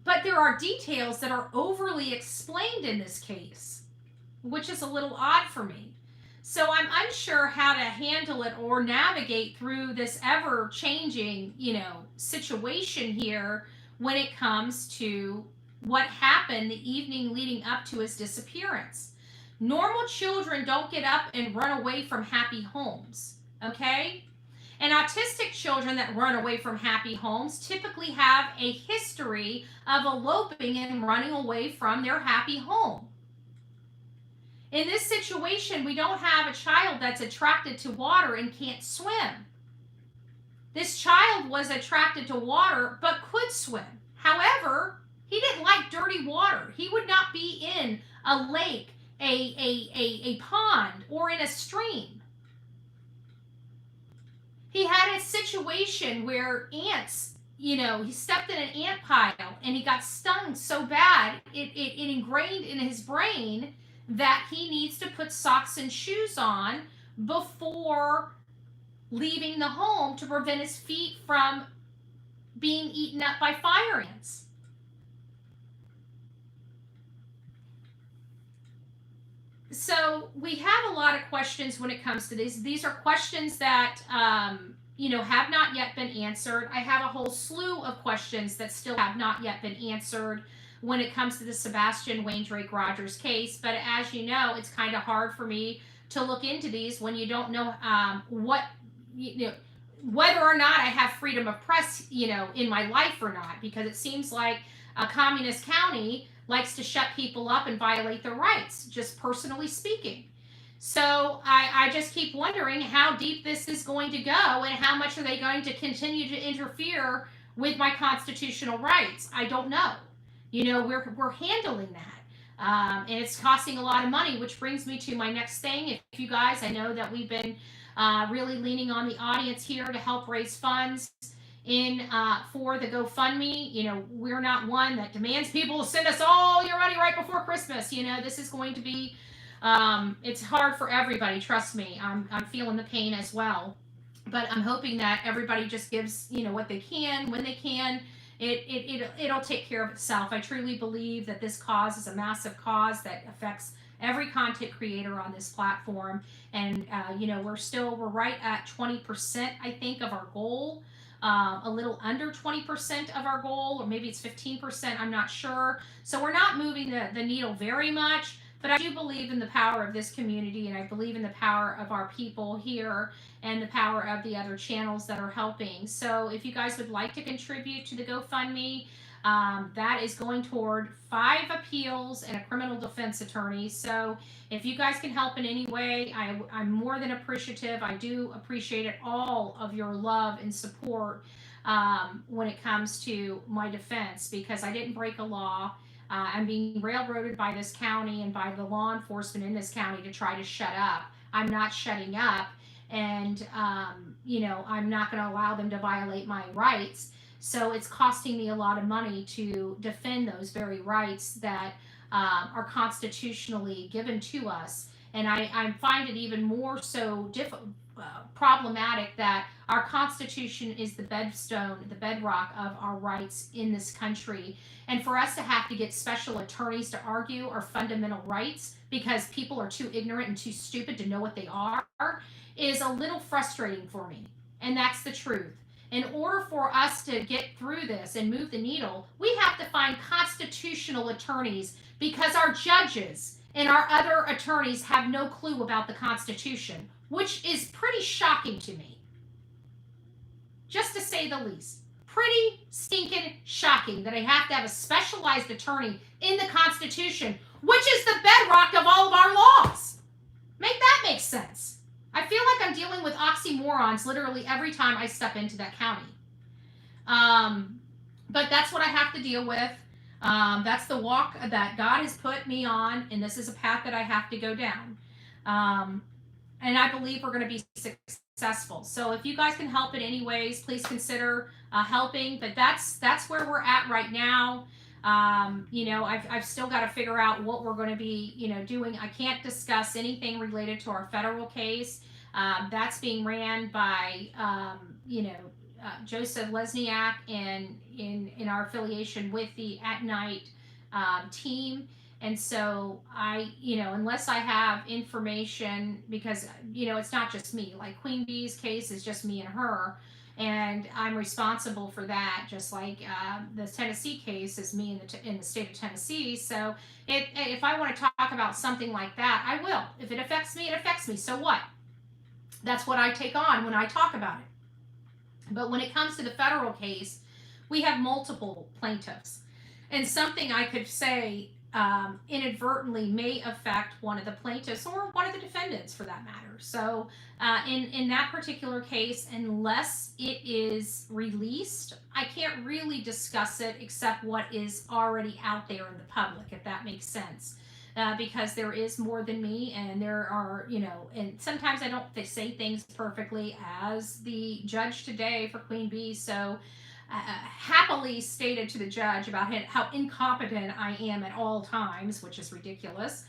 [SPEAKER 1] But there are details that are overly explained in this case, which is a little odd for me. So I'm unsure how to handle it or navigate through this ever-changing, situation here when it comes to what happened the evening leading up to his disappearance. Normal children don't get up and run away from happy homes, okay? And autistic children that run away from happy homes typically have a history of eloping and running away from their happy home. In this situation, we don't have a child that's attracted to water and can't swim. This child was attracted to water but could swim. However, he didn't like dirty water. He would not be in a lake, a pond, or in a stream. He had a situation where ants, he stepped in an ant pile and he got stung so bad, it ingrained in his brain that he needs to put socks and shoes on before leaving the home to prevent his feet from being eaten up by fire ants. So we have a lot of questions when it comes to these. These are questions that, have not yet been answered. I have a whole slew of questions that still have not yet been answered when it comes to the Sebastian Drake Rogers case. But as you know, it's kind of hard for me to look into these when you don't know whether or not I have freedom of press, in my life or not, because it seems like a communist county likes to shut people up and violate their rights, just personally speaking. So I just keep wondering how deep this is going to go and how much are they going to continue to interfere with my constitutional rights. I don't know. We're handling that. And it's costing a lot of money, which brings me to my next thing. If you guys, I know that we've been really leaning on the audience here to help raise funds in for the GoFundMe. We're not one that demands people to send us all your money right before Christmas. This is going to be it's hard for everybody. Trust me, I'm feeling the pain as well. But I'm hoping that everybody just gives what they can when they can. It'll take care of itself. I truly believe that this cause is a massive cause that affects every content creator on this platform. And we're right at 20%, I think, of our goal. A little under 20% of our goal, or maybe it's 15%, I'm not sure. So we're not moving the needle very much, but I do believe in the power of this community, and I believe in the power of our people here and the power of the other channels that are helping. So if you guys would like to contribute to the GoFundMe, that is going toward 5 appeals and a criminal defense attorney. So if you guys can help in any way, I'm more than appreciative. I do appreciate all of your love and support when it comes to my defense, because I didn't break a law. I'm being railroaded by this county and by the law enforcement in this county to try to shut up. I'm not shutting up, and I'm not going to allow them to violate my rights. So it's costing me a lot of money to defend those very rights that are constitutionally given to us. And I find it even more so problematic that our Constitution is the bedrock of our rights in this country. And for us to have to get special attorneys to argue our fundamental rights because people are too ignorant and too stupid to know what they are is a little frustrating for me. And that's the truth. In order for us to get through this and move the needle, we have to find constitutional attorneys, because our judges and our other attorneys have no clue about the Constitution, which is pretty shocking to me, just to say the least. Pretty stinking shocking that I have to have a specialized attorney in the Constitution, which is the bedrock of all of our laws. Make that make sense. I feel like I'm dealing with oxymorons literally every time I step into that county. But that's what I have to deal with. That's the walk that God has put me on, and this is a path that I have to go down. And I believe we're going to be successful. So if you guys can help in any ways, please consider helping. But that's where we're at right now. I've still got to figure out what we're going to be, doing. I can't discuss anything related to our federal case. That's being ran by, Joseph Lesniak and in our affiliation with the At Night team. And so unless I have information, because, it's not just me, like Queen Bee's case is just me and her. And I'm responsible for that, just like the Tennessee case is me in the state of Tennessee. So if I want to talk about something like that, I will. If it affects me, it affects me. So what? That's what I take on when I talk about it. But when it comes to the federal case, we have multiple plaintiffs. And something I could say inadvertently may affect one of the plaintiffs or one of the defendants for that matter. So in that particular case, unless it is released, I can't really discuss it except what is already out there in the public, if that makes sense. Because there is more than me, and there are, and sometimes I don't say things perfectly, as the judge today for Queen Bee so happily stated to the judge about how incompetent I am at all times, which is ridiculous,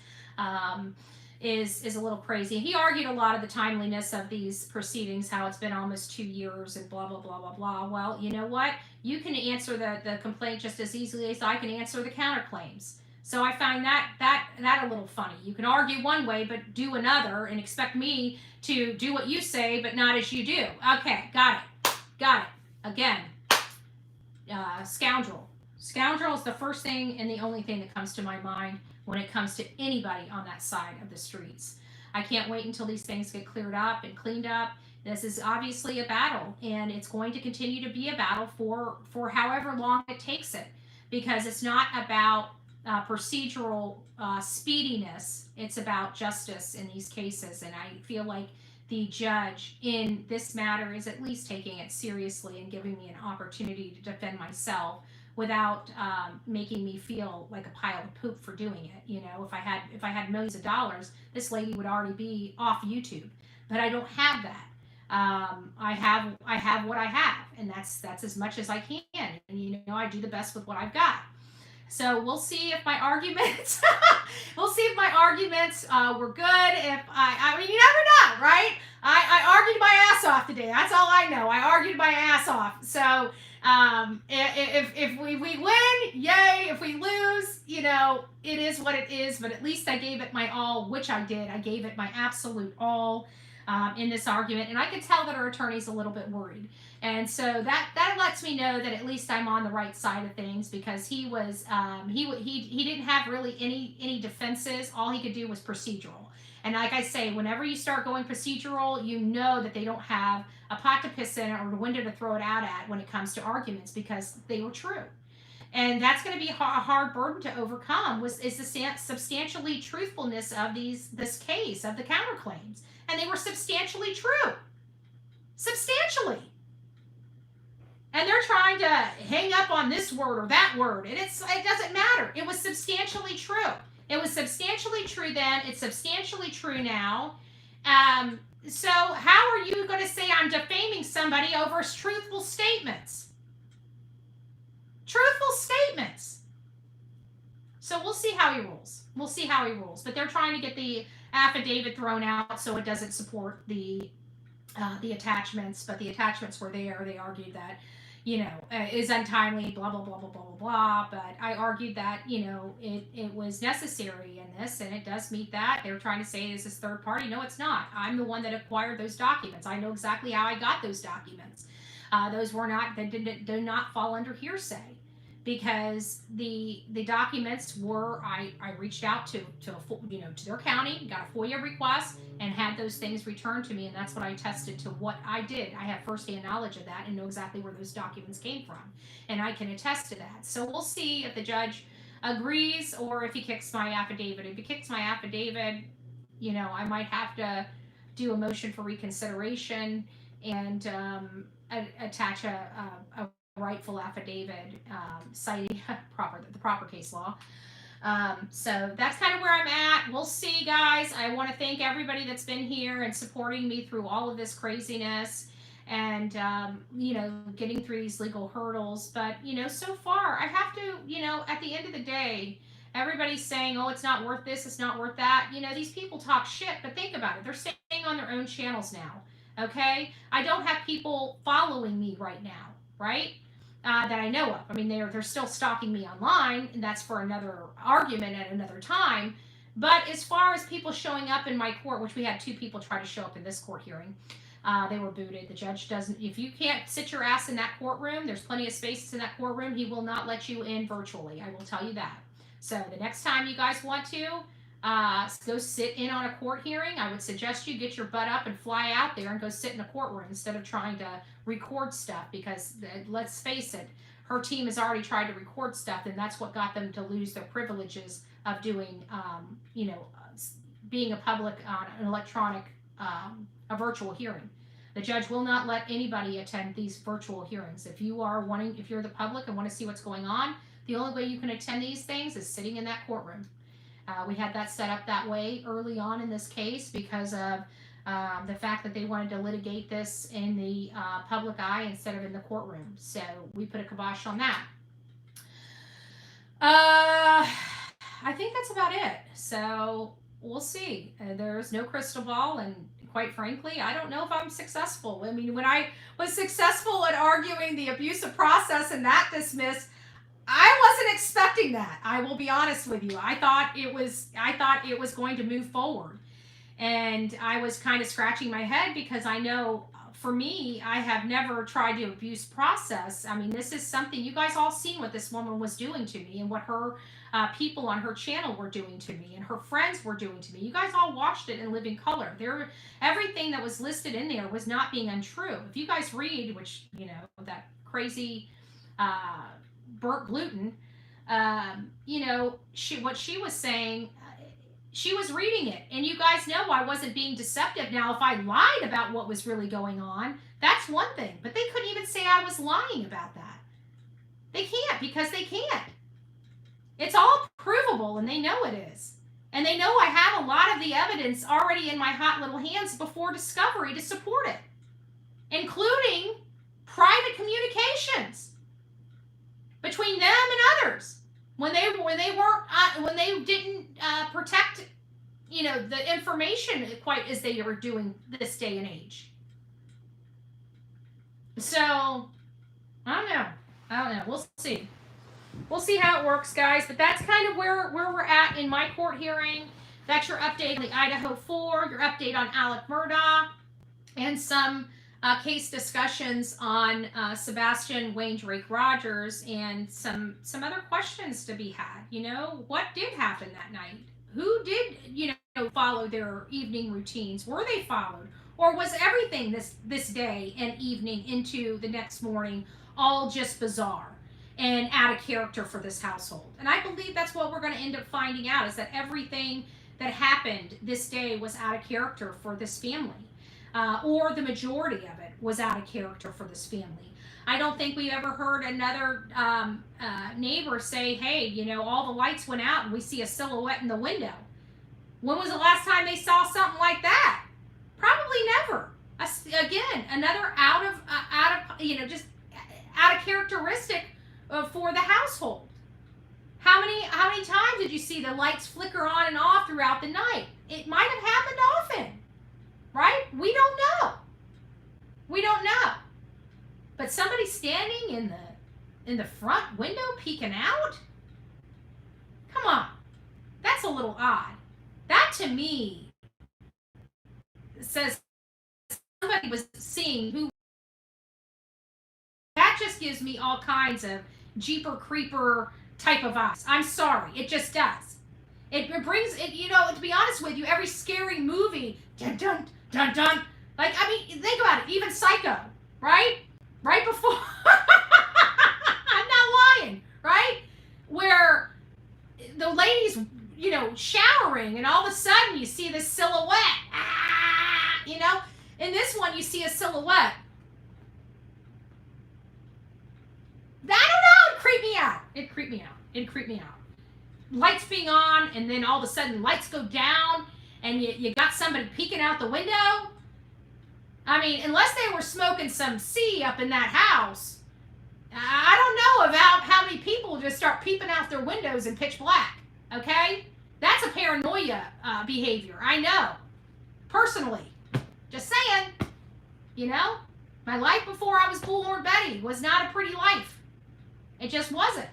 [SPEAKER 1] is a little crazy. He argued a lot of the timeliness of these proceedings, how it's been almost 2 years and blah, blah, blah, blah, blah. Well, you know what? You can answer the complaint just as easily as I can answer the counterclaims. So I find that a little funny. You can argue one way but do another and expect me to do what you say but not as you do. Okay, got it. Again, scoundrel. Scoundrel is the first thing and the only thing that comes to my mind when it comes to anybody on that side of the streets. I can't wait until these things get cleared up and cleaned up. This is obviously a battle, and it's going to continue to be a battle for however long it takes it, because it's not about procedural speediness. It's about justice in these cases, and I feel like the judge in this matter is at least taking it seriously and giving me an opportunity to defend myself without making me feel like a pile of poop for doing it. You know, if I had millions of dollars, this lady would already be off YouTube, but I don't have that. I have what I have, and that's as much as I can. And you know, I do the best with what I've got. So we'll see if my arguments, were good. If I mean, you never know, right? I argued my ass off today. That's all I know. I argued my ass off. So if we win, yay. If we lose, you know, it is what it is. But at least I gave it my all, which I did. I gave it my absolute all in this argument, and I could tell that our attorney's a little bit worried. And so that lets me know that at least I'm on the right side of things, because he was he didn't have really any defenses. All he could do was procedural. And like I say, whenever you start going procedural, you know that they don't have a pot to piss in or a window to throw it out at when it comes to arguments, because they were true. And that's going to be a hard burden to overcome, is the substantially truthfulness of this case, of the counterclaims. And they were substantially true. Substantially. And they're trying to hang up on this word or that word. And it doesn't matter. It was substantially true. It was substantially true then. It's substantially true now. So how are you going to say I'm defaming somebody over truthful statements? Truthful statements. So we'll see how he rules. We'll see how he rules. But they're trying to get the affidavit thrown out so it doesn't support the attachments. But the attachments were there. They argued that, you know, is untimely, blah, blah, blah, blah, blah, blah, blah. But I argued that, you know, it was necessary in this, and it does meet that. They were trying to say this is third party. No, it's not. I'm the one that acquired those documents. I know exactly how I got those documents. Those were not, they did not fall under hearsay, because the documents were, I reached out to their county, got a FOIA request, and had those things returned to me, and that's what I attested to what I did. I have firsthand knowledge of that and know exactly where those documents came from, and I can attest to that. So we'll see if the judge agrees or if he kicks my affidavit. If he kicks my affidavit, you know, I might have to do a motion for reconsideration and attach a rightful affidavit citing the proper case law. So that's kind of where I'm at. We'll see, guys. I want to thank everybody that's been here and supporting me through all of this craziness and, you know, getting through these legal hurdles. But, you know, so far I have to, you know, at the end of the day, everybody's saying, oh, it's not worth this, it's not worth that. You know, these people talk shit, but think about it. They're staying on their own channels now, okay? I don't have people following me right now, right? That I know of. I mean, they're still stalking me online, and that's for another argument at another time. But as far as people showing up in my court, which we had 2 people try to show up in this court hearing, they were booted. The judge doesn't, if you can't sit your ass in that courtroom, there's plenty of spaces in that courtroom, he will not let you in virtually. I will tell you that. So the next time you guys want to go sit in on a court hearing, I would suggest you get your butt up and fly out there and go sit in a courtroom instead of trying to record stuff, because let's face it, her team has already tried to record stuff, and that's what got them to lose their privileges of doing, being a public an electronic, a virtual hearing. The judge will not let anybody attend these virtual hearings. If you're the public and want to see what's going on, the only way you can attend these things is sitting in that courtroom. We had that set up that way early on in this case because of the fact that they wanted to litigate this in the public eye instead of in the courtroom. So we put a kibosh on that. I think that's about it. So we'll see. There's no crystal ball, and quite frankly, I don't know if I'm successful. I mean, when I was successful at arguing the abusive process and that dismissed, I wasn't expecting that. I will be honest with you. I thought it was going to move forward. And I was kind of scratching my head because I know for me, I have never tried to abuse process. I mean, this is something you guys all seen what this woman was doing to me and what her people on her channel were doing to me and her friends were doing to me. You guys all watched it in living color. Everything that was listed in there was not being untrue. If you guys read, which, you know, that crazy Burt Gluten, what she was saying, she was reading it, and you guys know I wasn't being deceptive. Now, if I lied about what was really going on, that's one thing, but they couldn't even say I was lying about that. They can't, because they can't. It's all provable, and they know it is. And they know I have a lot of the evidence already in my hot little hands before discovery to support it, including private communications between them and others when they didn't protect the information quite as they were doing this day and age. So I don't know. We'll see. We'll see how it works, guys. But that's kind of where we're at in my court hearing. That's your update on the Idaho 4, your update on Alec Murdaugh, and some case discussions on Sebastian Rogers, and some other questions to be had. What did happen that night? Who did follow their evening routines? Were they followed, or was everything this day and evening into the next morning all just bizarre and out of character for this household? And I believe that's what we're going to end up finding out, is that everything that happened this day was out of character for this family. Or the majority of it was out of character for this family. I don't think we've ever heard another neighbor say, hey, all the lights went out and we see a silhouette in the window. When was the last time they saw something like that? Probably never. Again, another just out of characteristic for the household. How many times did you see the lights flicker on and off throughout the night? It might have happened often. Right? We don't know. But somebody standing in the front window peeking out? Come on. That's a little odd. That to me says somebody was seeing who. That just gives me all kinds of Jeeper Creeper type of vibes. I'm sorry. It just does. It brings it, to be honest with you, every scary movie, dun dun dun dun. Like, think about it. Even Psycho, right? Right before, I'm not lying, right? Where the lady's, showering, and all of a sudden you see this silhouette. In this one you see a silhouette. I don't know. It creeped me out. Lights being on, and then all of a sudden lights go down, and you got somebody peeking out the window. Unless they were smoking some C up in that house, I don't know about how many people just start peeping out their windows in pitch black. Okay? That's a paranoia behavior. I know. Personally. Just saying. My life before I was Bullhorn Betty was not a pretty life. It just wasn't.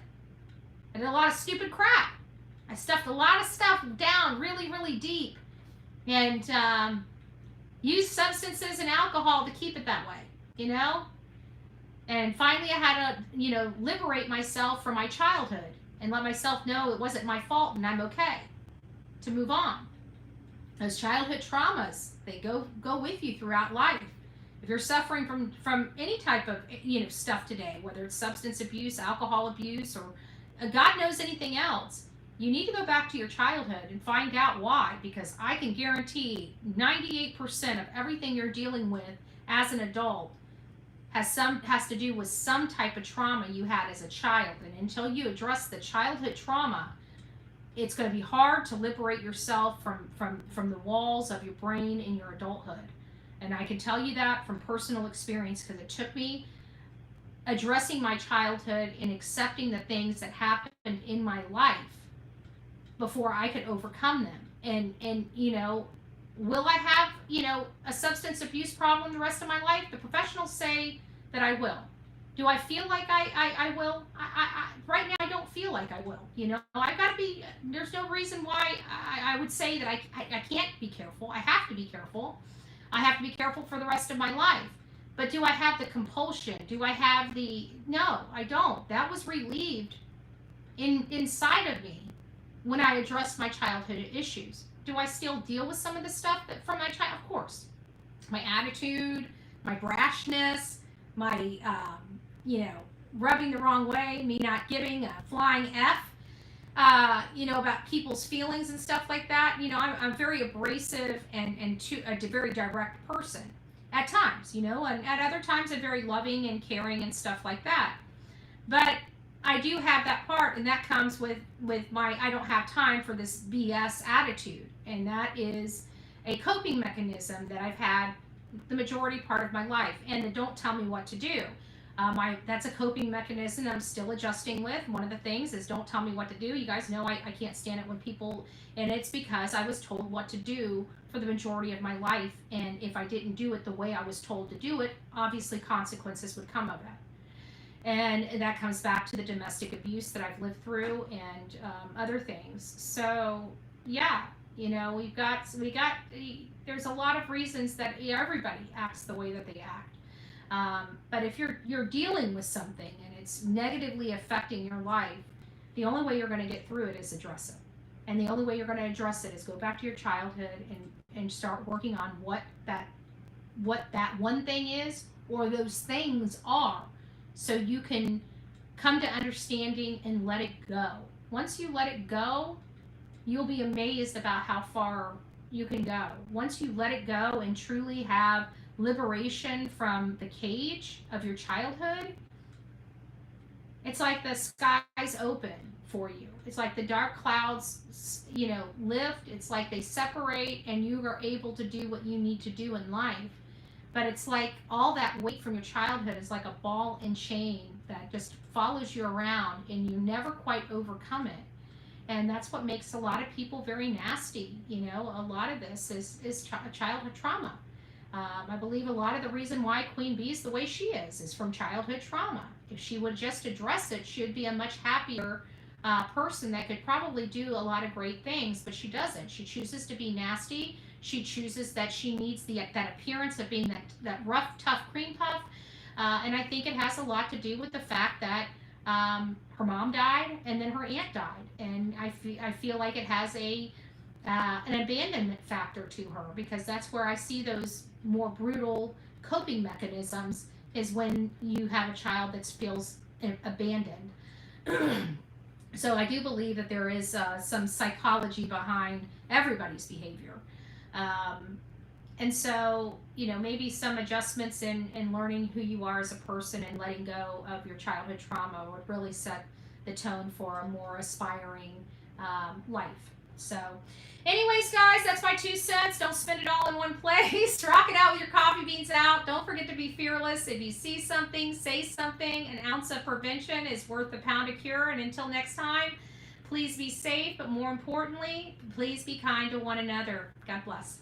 [SPEAKER 1] I did a lot of stupid crap. I stuffed a lot of stuff down really, really deep, and used substances and alcohol to keep it that way, And finally I had to, liberate myself from my childhood and let myself know it wasn't my fault and I'm okay to move on. Those childhood traumas, they go with you throughout life. If you're suffering from any type of, stuff today, whether it's substance abuse, alcohol abuse, or God knows anything else, you need to go back to your childhood and find out why, because I can guarantee 98% of everything you're dealing with as an adult has to do with some type of trauma you had as a child. And until you address the childhood trauma, it's going to be hard to liberate yourself from the walls of your brain in your adulthood. And I can tell you that from personal experience, because it took me addressing my childhood and accepting the things that happened in my life before I could overcome them. And will I have, a substance abuse problem the rest of my life? The professionals say that I will. Do I feel like I will? I right now I don't feel like I will. I've got to be, there's no reason why I would say that I can't be careful. I have to be careful. I have to be careful for the rest of my life. But do I have the compulsion? Do I have no, I don't. That was relieved inside of me when I addressed my childhood issues. Do I still deal with some of the stuff from my child? Of course. My attitude, my brashness, my, rubbing the wrong way, me not giving a flying F, about people's feelings and stuff like that. I'm very abrasive and a very direct person at times, and at other times I'm very loving and caring and stuff like that. But I do have that part, and that comes with my I don't have time for this BS attitude, and that is a coping mechanism that I've had the majority part of my life, and don't tell me what to do. That's a coping mechanism I'm still adjusting with. One of the things is don't tell me what to do. You guys know I can't stand it when people, and it's because I was told what to do for the majority of my life, and if I didn't do it the way I was told to do it, obviously consequences would come of it. And that comes back to the domestic abuse that I've lived through and other things. So yeah, there's a lot of reasons that everybody acts the way that they act. But if you're dealing with something and it's negatively affecting your life, the only way you're going to get through it is address it. And the only way you're going to address it is go back to your childhood and start working on what that one thing is, or those things are, so you can come to understanding and let it go. Once you let it go, you'll be amazed about how far you can go. Once you let it go and truly have liberation from the cage of your childhood, it's like the skies open for you. It's like the dark clouds, lift. It's like they separate and you are able to do what you need to do in life. But it's like all that weight from your childhood is like a ball and chain that just follows you around and you never quite overcome it. And that's what makes a lot of people very nasty. A lot of this is childhood trauma. I believe a lot of the reason why Queen Bee is the way she is from childhood trauma. If she would just address it, she would be a much happier person that could probably do a lot of great things, but she doesn't. She chooses to be nasty. She chooses that she needs that appearance of being that rough, tough cream puff. And I think it has a lot to do with the fact that her mom died and then her aunt died. And I feel like it has an abandonment factor to her, because that's where I see those more brutal coping mechanisms, is when you have a child that feels abandoned. So I do believe that there is some psychology behind everybody's behavior. And so, maybe some adjustments in learning who you are as a person and letting go of your childhood trauma would really set the tone for a more aspiring life. So anyways, guys, that's my 2 cents. Don't spend it all in one place. Rock it out with your coffee beans out. Don't forget to be fearless. If you see something, say something. An ounce of prevention is worth a pound of cure. And until next time, please be safe, but more importantly, please be kind to one another. God bless.